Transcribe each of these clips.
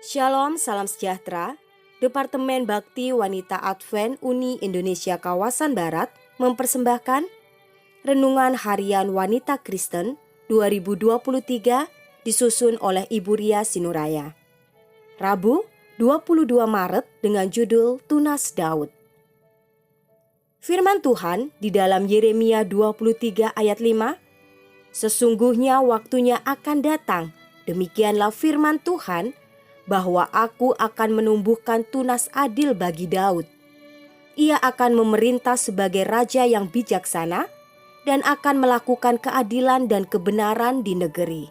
Shalom, salam sejahtera. Departemen Bakti Wanita Advent Uni Indonesia Kawasan Barat mempersembahkan Renungan Harian Wanita Kristen 2023 disusun oleh Ibu Ria Sinuraya. Rabu, 22 Maret dengan judul Tunas Daud. Firman Tuhan di dalam Yeremia 23 ayat 5, "Sesungguhnya waktunya akan datang, demikianlah firman Tuhan, bahwa aku akan menumbuhkan tunas adil bagi Daud. Ia akan memerintah sebagai raja yang bijaksana dan akan melakukan keadilan dan kebenaran di negeri."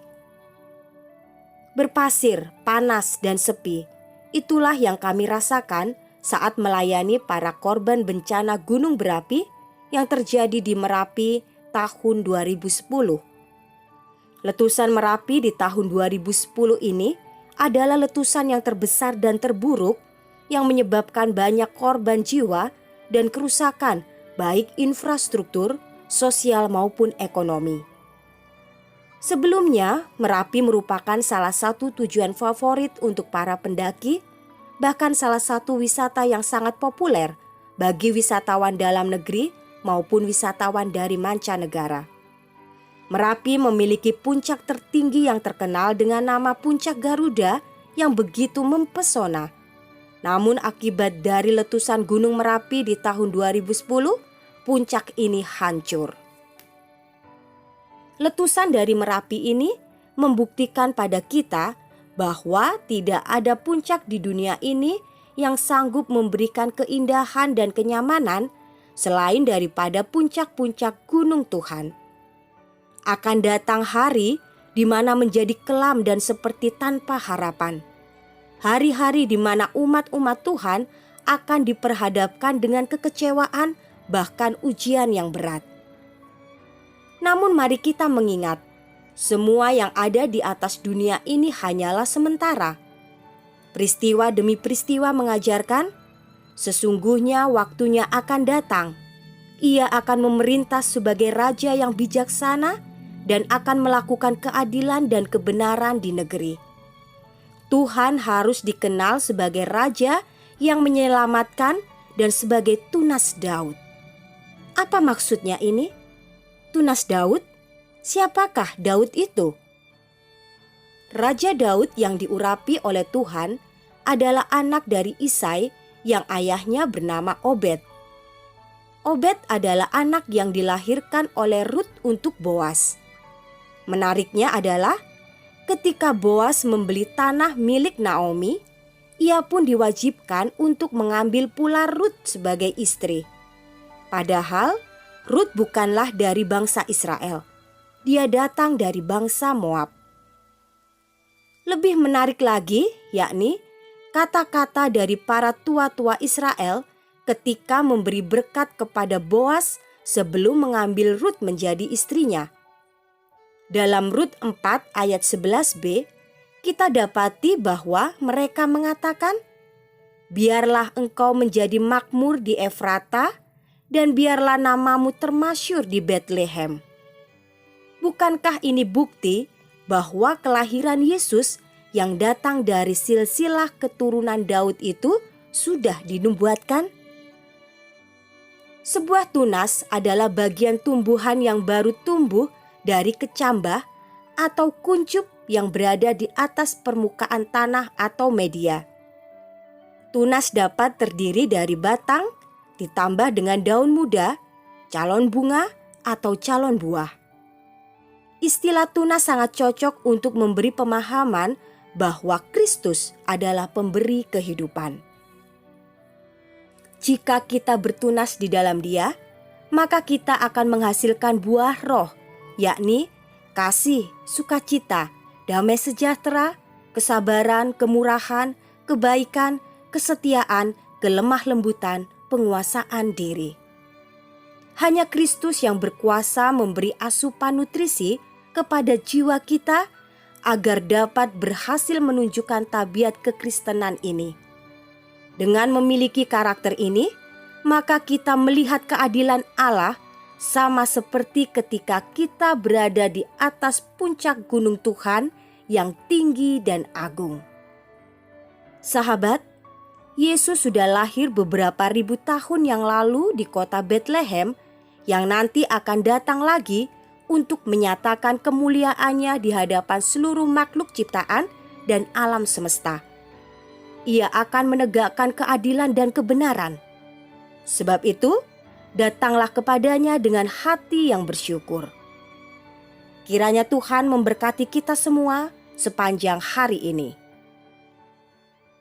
Berpasir, panas, dan sepi, itulah yang kami rasakan saat melayani para korban bencana gunung berapi yang terjadi di Merapi tahun 2010. Letusan Merapi di tahun 2010 ini adalah letusan yang terbesar dan terburuk yang menyebabkan banyak korban jiwa dan kerusakan baik infrastruktur, sosial maupun ekonomi. Sebelumnya, Merapi merupakan salah satu tujuan favorit untuk para pendaki, bahkan salah satu wisata yang sangat populer bagi wisatawan dalam negeri maupun wisatawan dari mancanegara. Merapi memiliki puncak tertinggi yang terkenal dengan nama Puncak Garuda yang begitu mempesona. Namun akibat dari letusan Gunung Merapi di tahun 2010, puncak ini hancur. Letusan dari Merapi ini membuktikan pada kita bahwa tidak ada puncak di dunia ini yang sanggup memberikan keindahan dan kenyamanan selain daripada puncak-puncak gunung Tuhan. Akan datang hari di mana menjadi kelam dan seperti tanpa harapan. Hari-hari di mana umat-umat Tuhan akan diperhadapkan dengan kekecewaan bahkan ujian yang berat. Namun mari kita mengingat, semua yang ada di atas dunia ini hanyalah sementara. Peristiwa demi peristiwa mengajarkan, sesungguhnya waktunya akan datang. Ia akan memerintah sebagai raja yang bijaksana dan akan melakukan keadilan dan kebenaran di negeri. Tuhan harus dikenal sebagai raja yang menyelamatkan dan sebagai tunas Daud. Apa maksudnya ini? Tunas Daud? Siapakah Daud itu? Raja Daud yang diurapi oleh Tuhan adalah anak dari Isai yang ayahnya bernama Obed. Obed adalah anak yang dilahirkan oleh Rut untuk Boas. Menariknya adalah ketika Boas membeli tanah milik Naomi, ia pun diwajibkan untuk mengambil pula Rut sebagai istri. Padahal Rut bukanlah dari bangsa Israel. Dia datang dari bangsa Moab. Lebih menarik lagi, yakni kata-kata dari para tua-tua Israel ketika memberi berkat kepada Boas sebelum mengambil Rut menjadi istrinya. Dalam Rut 4 ayat 11b, kita dapati bahwa mereka mengatakan, "Biarlah engkau menjadi makmur di Efrata, dan biarlah namamu termasyur di Betlehem." Bukankah ini bukti bahwa kelahiran Yesus yang datang dari silsilah keturunan Daud itu sudah dinubuatkan? Sebuah tunas adalah bagian tumbuhan yang baru tumbuh dari kecambah atau kuncup yang berada di atas permukaan tanah atau media. Tunas dapat terdiri dari batang, ditambah dengan daun muda, calon bunga, atau calon buah. Istilah tunas sangat cocok untuk memberi pemahaman bahwa Kristus adalah pemberi kehidupan. Jika kita bertunas di dalam Dia, maka kita akan menghasilkan buah roh, yakni kasih, sukacita, damai sejahtera, kesabaran, kemurahan, kebaikan, kesetiaan, kelemah lembutan, penguasaan diri. Hanya Kristus yang berkuasa memberi asupan nutrisi kepada jiwa kita agar dapat berhasil menunjukkan tabiat kekristenan ini. Dengan memiliki karakter ini, maka kita melihat keadilan Allah sama seperti ketika kita berada di atas puncak gunung Tuhan yang tinggi dan agung. Sahabat, Yesus sudah lahir beberapa ribu tahun yang lalu di kota Bethlehem yang nanti akan datang lagi untuk menyatakan kemuliaannya di hadapan seluruh makhluk ciptaan dan alam semesta. Ia akan menegakkan keadilan dan kebenaran. Sebab itu, datanglah kepadanya dengan hati yang bersyukur. Kiranya Tuhan memberkati kita semua sepanjang hari ini.